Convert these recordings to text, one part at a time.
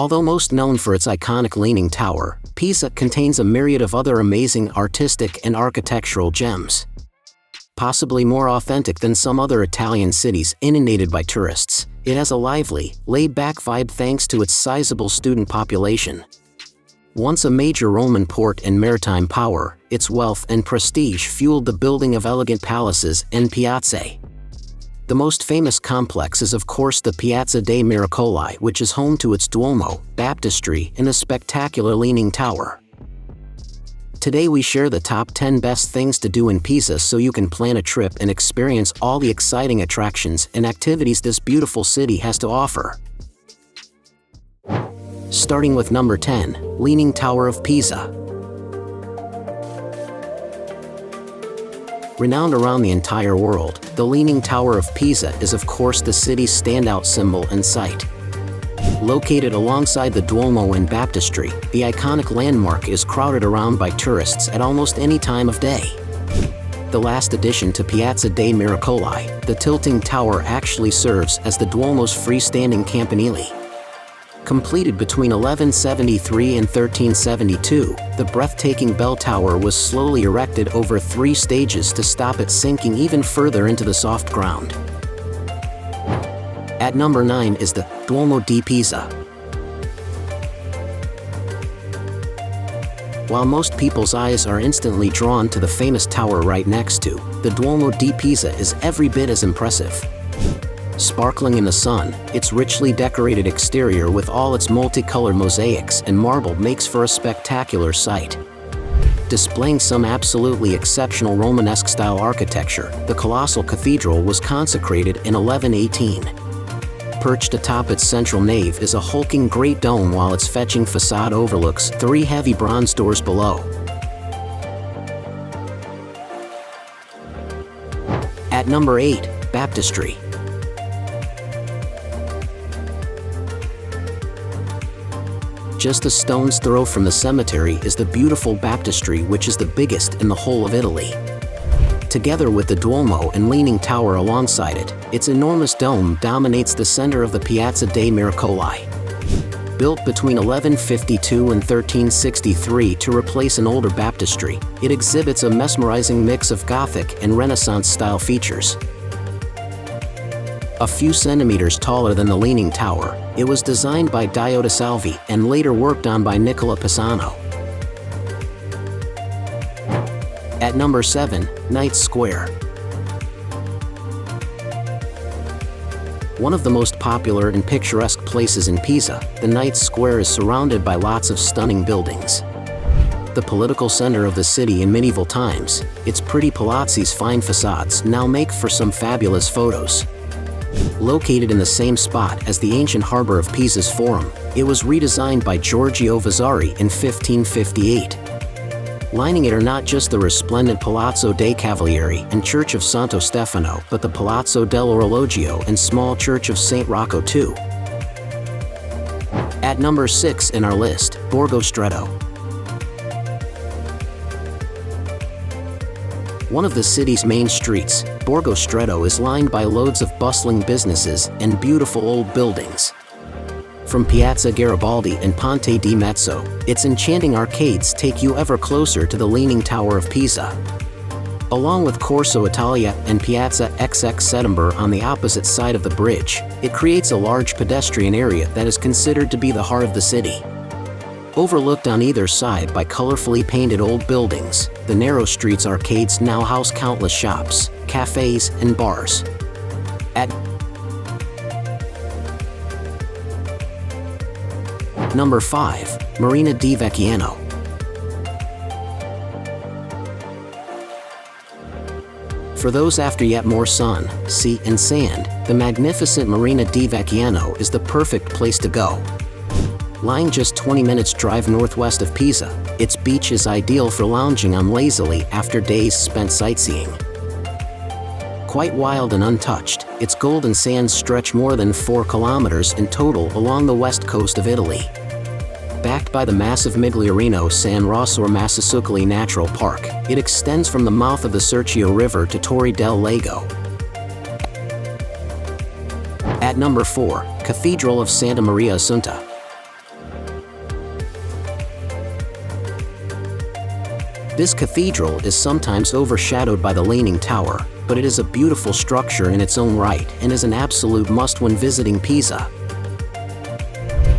Although most known for its iconic Leaning Tower, Pisa contains a myriad of other amazing artistic and architectural gems. Possibly more authentic than some other Italian cities inundated by tourists, it has a lively, laid-back vibe thanks to its sizable student population. Once a major Roman port and maritime power, its wealth and prestige fueled the building of elegant palaces and piazze. The most famous complex is of course the Piazza dei Miracoli, which is home to its Duomo, Baptistery, and the spectacular Leaning Tower. Today we share the top 10 best things to do in Pisa so you can plan a trip and experience all the exciting attractions and activities this beautiful city has to offer. Starting with number 10, Leaning Tower of Pisa. Renowned around the entire world, the Leaning Tower of Pisa is of course the city's standout symbol and sight. Located alongside the Duomo and Baptistery, the iconic landmark is crowded around by tourists at almost any time of day. The last addition to Piazza dei Miracoli, the tilting tower actually serves as the Duomo's freestanding campanile. Completed between 1173 and 1372, the breathtaking bell tower was slowly erected over 3 stages to stop it sinking even further into the soft ground. At number 9 is the Duomo di Pisa. While most people's eyes are instantly drawn to the famous tower right next to, the Duomo di Pisa is every bit as impressive. Sparkling in the sun, its richly decorated exterior with all its multicolored mosaics and marble makes for a spectacular sight. Displaying some absolutely exceptional Romanesque-style architecture, the colossal cathedral was consecrated in 1118. Perched atop its central nave is a hulking great dome while its fetching facade overlooks 3 heavy bronze doors below. At number 8, Baptistery. Just a stone's throw from the cemetery is the beautiful Baptistery, which is the biggest in the whole of Italy. Together with the Duomo and Leaning Tower alongside it, its enormous dome dominates the center of the Piazza dei Miracoli. Built between 1152 and 1363 to replace an older baptistery, it exhibits a mesmerizing mix of Gothic and Renaissance-style features. A few centimeters taller than the Leaning Tower, it was designed by Dio de Salvi and later worked on by Nicola Pisano. At number 7, Knights Square. One of the most popular and picturesque places in Pisa, the Knights Square is surrounded by lots of stunning buildings. The political center of the city in medieval times, its pretty palazzis' fine facades now make for some fabulous photos. Located in the same spot as the ancient harbor of Pisa's Forum, it was redesigned by Giorgio Vasari in 1558. Lining it are not just the resplendent Palazzo dei Cavalieri and Church of Santo Stefano, but the Palazzo dell'Orologio and small Church of St. Rocco too. At number 6 in our list, Borgo Stretto. One of the city's main streets, Borgo Stretto is lined by loads of bustling businesses and beautiful old buildings. From Piazza Garibaldi and Ponte di Mezzo, its enchanting arcades take you ever closer to the Leaning Tower of Pisa. Along with Corso Italia and Piazza XX Settember on the opposite side of the bridge, it creates a large pedestrian area that is considered to be the heart of the city. Overlooked on either side by colorfully painted old buildings, the narrow street's arcades now house countless shops, cafes, and bars. At number 5, Marina di Vecchiano. For those after yet more sun, sea, and sand, the magnificent Marina di Vecchiano is the perfect place to go. Lying just 20 minutes drive northwest of Pisa, its beach is ideal for lounging on lazily after days spent sightseeing. Quite wild and untouched, its golden sands stretch more than 4 kilometers in total along the west coast of Italy. Backed by the massive Migliorino San Rossor Massasukali Natural Park, it extends from the mouth of the Serchio River to Torre del Lago. At number 4, Cathedral of Santa Maria Assunta. This cathedral is sometimes overshadowed by the Leaning Tower, but it is a beautiful structure in its own right and is an absolute must when visiting Pisa.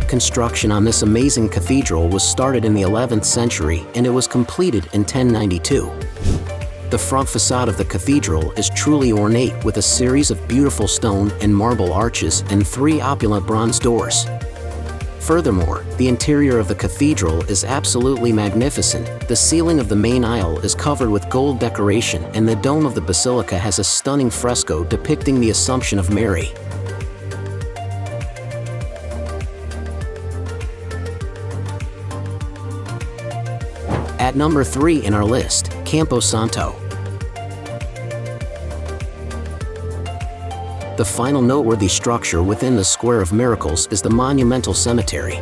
Construction on this amazing cathedral was started in the 11th century and it was completed in 1092. The front facade of the cathedral is truly ornate with a series of beautiful stone and marble arches and 3 opulent bronze doors. Furthermore, the interior of the cathedral is absolutely magnificent. The ceiling of the main aisle is covered with gold decoration and the dome of the basilica has a stunning fresco depicting the Assumption of Mary. At number 3 in our list, Campo Santo. The final noteworthy structure within the Square of Miracles is the monumental cemetery.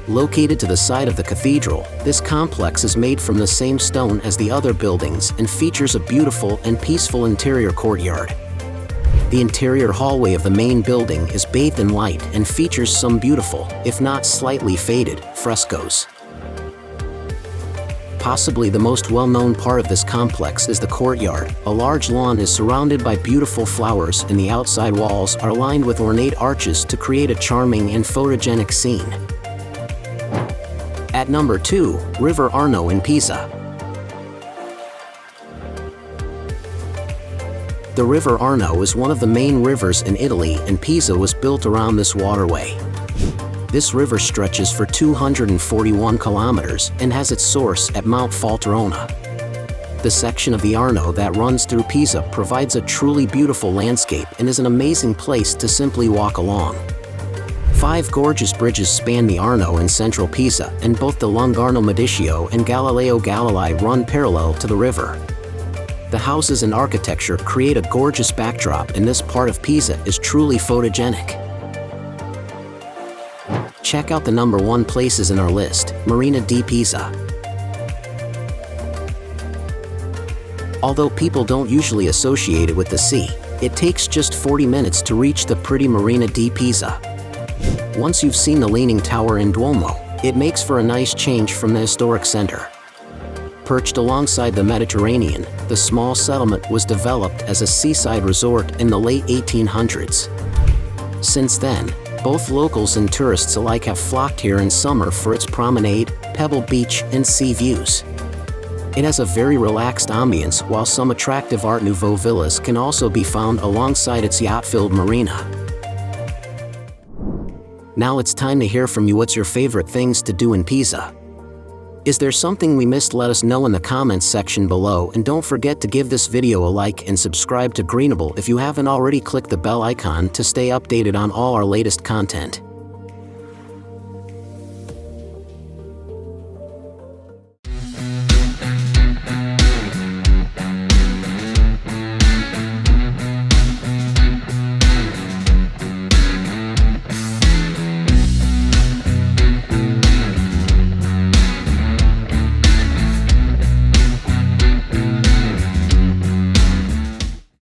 Located to the side of the cathedral, this complex is made from the same stone as the other buildings and features a beautiful and peaceful interior courtyard. The interior hallway of the main building is bathed in light and features some beautiful, if not slightly faded, frescoes. Possibly the most well-known part of this complex is the courtyard. A large lawn is surrounded by beautiful flowers and the outside walls are lined with ornate arches to create a charming and photogenic scene. At number 2, River Arno in Pisa. The River Arno is one of the main rivers in Italy and Pisa was built around this waterway. This river stretches for 241 kilometers and has its source at Mount Falterona. The section of the Arno that runs through Pisa provides a truly beautiful landscape and is an amazing place to simply walk along. 5 gorgeous bridges span the Arno in central Pisa, and both the Lungarno Medicio and Galileo Galilei run parallel to the river. The houses and architecture create a gorgeous backdrop, and this part of Pisa is truly photogenic. Check out the number 1 places in our list, Marina di Pisa. Although people don't usually associate it with the sea, it takes just 40 minutes to reach the pretty Marina di Pisa. Once you've seen the Leaning Tower and Duomo, it makes for a nice change from the historic center. Perched alongside the Mediterranean, the small settlement was developed as a seaside resort in the late 1800s. Since then, both locals and tourists alike have flocked here in summer for its promenade, pebble beach, and sea views. It has a very relaxed ambience, while some attractive Art Nouveau villas can also be found alongside its yacht-filled marina. Now it's time to hear from you. What's your favorite things to do in Pisa? Is there something we missed? Let us know in the comments section below, and don't forget to give this video a like and subscribe to Greenable if you haven't already. Click the bell icon to stay updated on all our latest content.